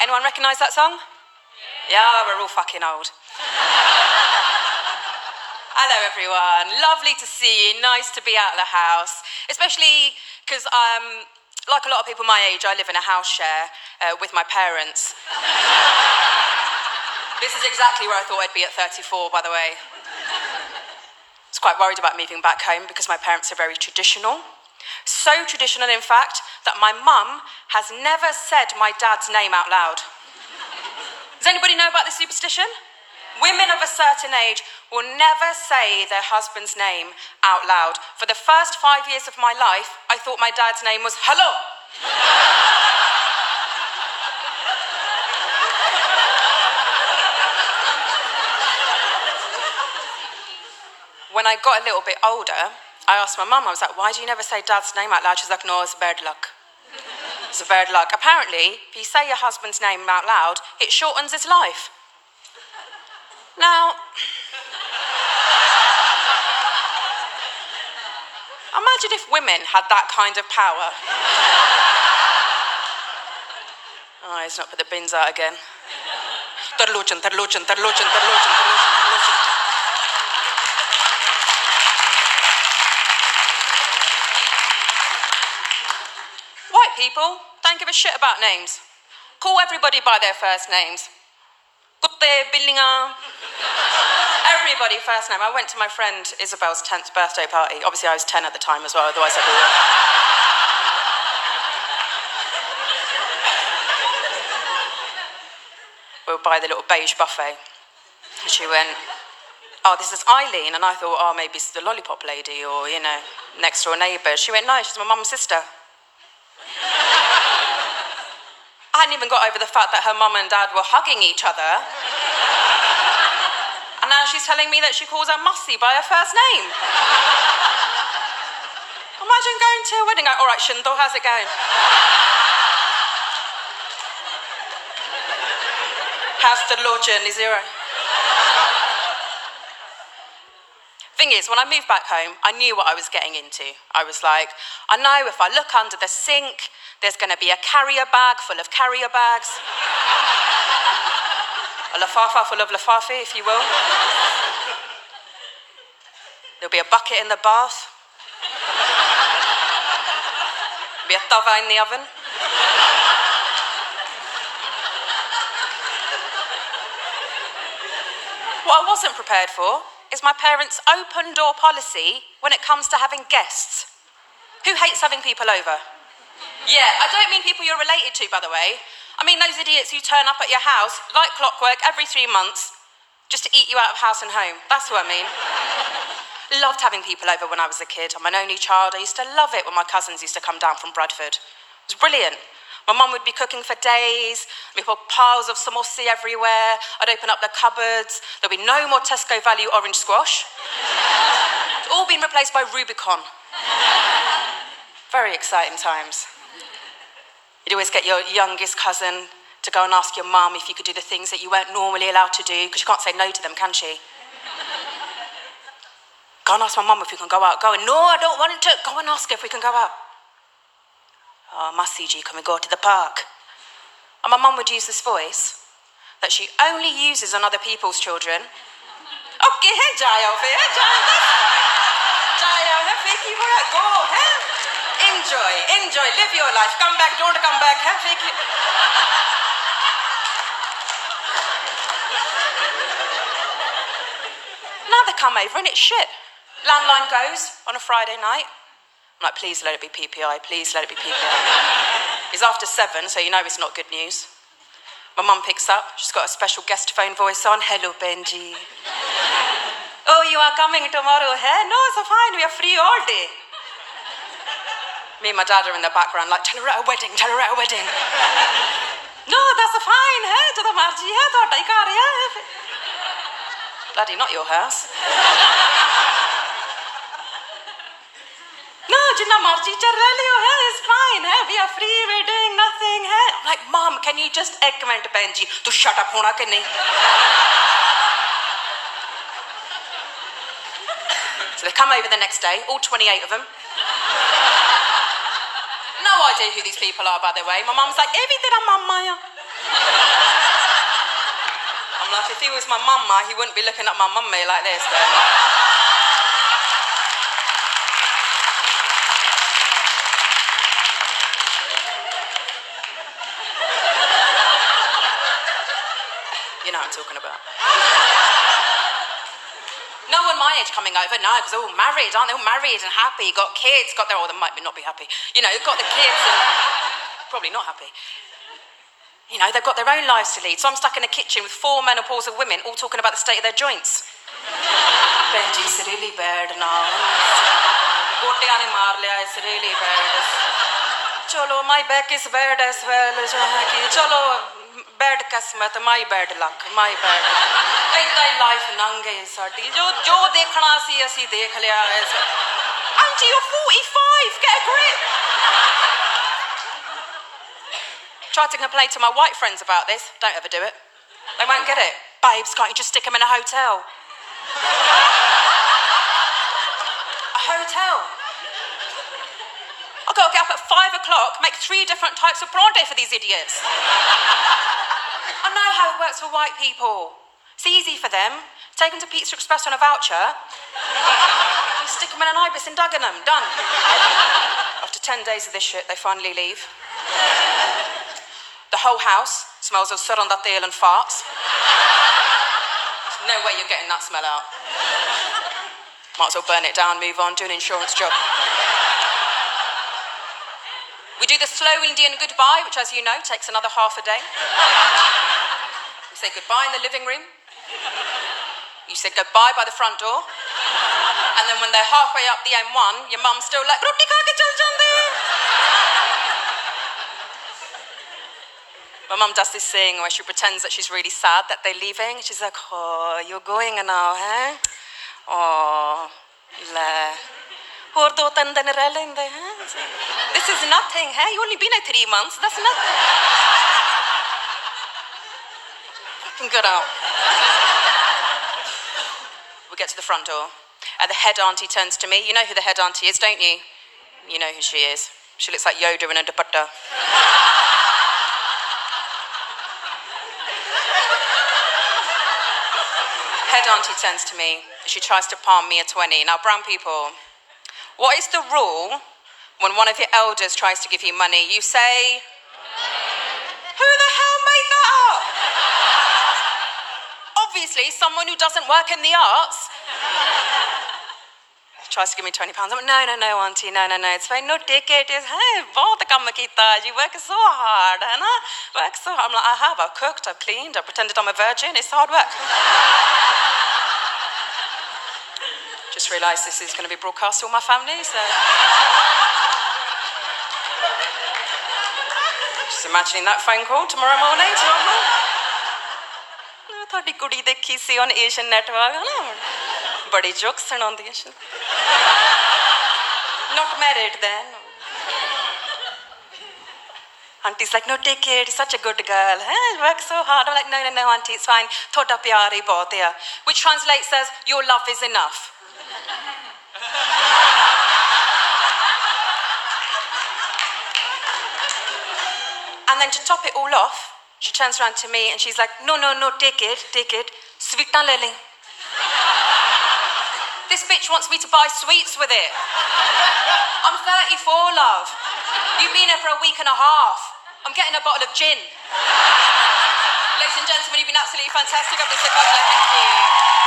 Anyone recognise that song? Yeah, we're all fucking old. Hello everyone, lovely to see you, nice to be out of the house, especially because like a lot of people my age, I live in a house share with my parents. This is exactly where I thought I'd be at 34, by the way. I was quite worried about moving back home because my parents are very traditional. So traditional, in fact, that my mum has never said my dad's name out loud. Does anybody know about this superstition? Women of a certain age will never say their husband's name out loud. For the first 5 years of my life, I thought my dad's name was Hello. When I got a little bit older, I asked my mum, I was like, why do you never say dad's name out loud? She's like, no, it's bad luck. It's bad luck. Apparently, if you say your husband's name out loud, it shortens his life. Now, imagine if women had that kind of power. Oh, he's not put the bins out again. Terluchan, terluchan, terluchan, terluchan, terluchan, terluchan. White people don't give a shit about names. Call everybody by their first names. Kutte, Billinga. Everybody first name. I went to my friend Isabel's 10th birthday party. Obviously I was 10 at the time as well, otherwise I'd be... We were by the little beige buffet. And she went, oh, this is Eileen. And I thought, oh, maybe it's the lollipop lady or, you know, next door neighbour. She went, no, she's my mum's sister. I hadn't even got over the fact that her mum and dad were hugging each other. And now she's telling me that she calls her Mussy by her first name. Imagine going to a wedding going, all right, Shindo, how's it going? How's the Lorchin? Is zero? Thing is, when I moved back home, I knew what I was getting into. I was like, I know if I look under the sink, there's going to be a carrier bag full of carrier bags. A lafafa full of lafafi, if you will. There'll be a bucket in the bath. There'll be a tava in the oven. What I wasn't prepared for is my parents' open door policy when it comes to having guests. Who hates having people over? Yeah, I don't mean people you're related to, by the way. I mean those idiots who turn up at your house, like clockwork, every 3 months, just to eat you out of house and home. That's what I mean. Loved having people over when I was a kid. I'm an only child. I used to love it when my cousins used to come down from Bradford. It was brilliant. My mum would be cooking for days. We'd put piles of samosi everywhere. I'd open up the cupboards. There'd be no more Tesco value orange squash. It's all been replaced by Rubicon. Very exciting times. You'd always get your youngest cousin to go and ask your mum if you could do the things that you weren't normally allowed to do, because you can't say no to them, can she? Go and ask my mum if we can go out. Go and, no, I don't want to. Go and ask her if we can go out. Oh, Masiji, can we go to the park? And my mum would use this voice that she only uses on other people's children. Okay, hey, Jayo, hey, Jayo, Jayo, hey, go, hey. Enjoy, live your life. Come back, don't come back, hey, fake you. Now they come over and it's shit. Landline goes on a Friday night. I'm like, please let it be PPI, please let it be PPI. It's after 7, so you know it's not good news. My mum picks up, she's got a special guest phone voice on. Hello, Benji. Oh, you are coming tomorrow, hey? No, it's fine, we are free all day. Me and my dad are in the background like, tell her at a wedding, tell her at a wedding. No, that's fine, hey? To the marji, hey? To the car, yeah? Bloody not your house. No, Jinna marji chal rahe ho, hey? It's fine, hey? We are free, we're doing nothing, hey? I'm like, Mom, can you just comment, Benji? To shut up, hona ke nahi? So they come over the next day, all 28 of them. No idea who these people are, by the way. My mum's like, Evi tera mamma ya. I'm like, if he was my mama, he wouldn't be looking at my mummy like this, though. You know what I'm talking about. No one my age coming over, no, because they're all married, aren't they? All married and happy, got kids, got their, or they might not be happy. You know, got the kids and probably not happy. You know, they've got their own lives to lead. So I'm stuck in a kitchen with 4 menopausal women all talking about the state of their joints. Benji's really bad now. Gottiya ne maar liya, it's really bad. Chalo, my back is bad as well. Chalo, bad kismat, my bad luck, my bad. Aida life nang gayi saadi. Jo dekhna si asi dekh liya. Auntie, you're 45. Get a grip. Tried to complain to my white friends about this. Don't ever do it. They won't get it. Babes, can't you just stick them in a hotel? A hotel? I've got to get up at 5 o'clock, make 3 different types of pronto for these idiots. I know how it works for white people. It's easy for them. Take them to Pizza Express on a voucher. You stick them in an ibis in Dagenham. Done. After 10 days of this shit, they finally leave. The whole house smells of surrandatel and farts. There's no way you're getting that smell out. Might as well burn it down, move on, do an insurance job. We do the slow Indian goodbye, which, as you know, takes another half a day. We say goodbye in the living room. You say goodbye by the front door. And then when they're halfway up the M1, your mum's still like, roti kha ke chal jande. My mum does this thing where she pretends that she's really sad that they're leaving. She's like, oh, you're going now, eh? Oh, le. This is nothing, hey? You only been here 3 months. That's nothing. Fucking good out. We get to the front door. And the head auntie turns to me. You know who the head auntie is, don't you? You know who she is. She looks like Yoda in a dupatta. Head auntie turns to me. She tries to palm me a 20. Now, brown people, what is the rule when one of your elders tries to give you money? You say, who the hell made that up? Obviously, someone who doesn't work in the arts. Tries to give me £20. I'm like, no, auntie, no, it's fine. No, take it. Hey, bahut kam kita. You work so hard, hai na? Work so hard. I'm like, I have. I've cooked, I've cleaned, I've pretended I'm a virgin. It's hard work. Just realised this is going to be broadcast to all my family, so... Just imagining that phone call tomorrow morning. Thodi kudi dekhi si on Asian Network, na? Badi jokes sunaundiyan she. Not married then. Auntie's like, no, take it. He's such a good girl. Hey, work so hard. I'm like, no, auntie, it's fine. Thoda pyar hi bahut hai. Which translates as, your love is enough. And then to top it all off, she turns around to me and she's like, no, take it. Sweetan le le. This bitch wants me to buy sweets with it. I'm 34, love. You've been here for a week and a half. I'm getting a bottle of gin. Ladies and gentlemen, you've been absolutely fantastic. I've been so popular. Thank you.